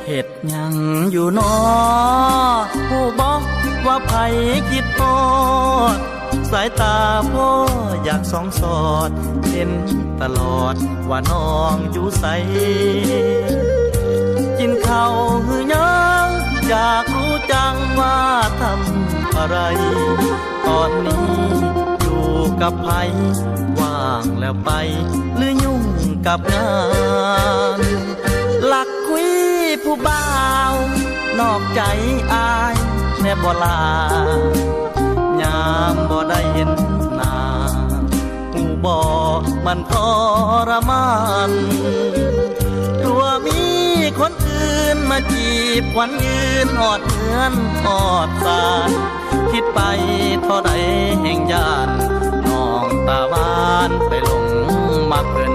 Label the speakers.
Speaker 1: เฮ็ดหยังอยู่นอผู้บอกว่าไผคิดฮอดสายตาพ่ออยากส่องสอดเห็นตลอดว่าน้องอยู่ใสกินข้าวหือยังอยากรู้จังว่าทำอะไรตอนนี้อยู่กับไผว่างแล้วไปหรือยุ่งกับงานหลักคุยผู้บ่าวนอกใจอายแน่บ่ลายามบ่ได้เห็นหน้าหูบ่มันทรมานกลัวมีคนอื่นมาจีบควันยืนหอดเหือนหอดสารคิดไปเท่าใดแห่งยานน้องตาบ้านไปหลงมักเพิ่น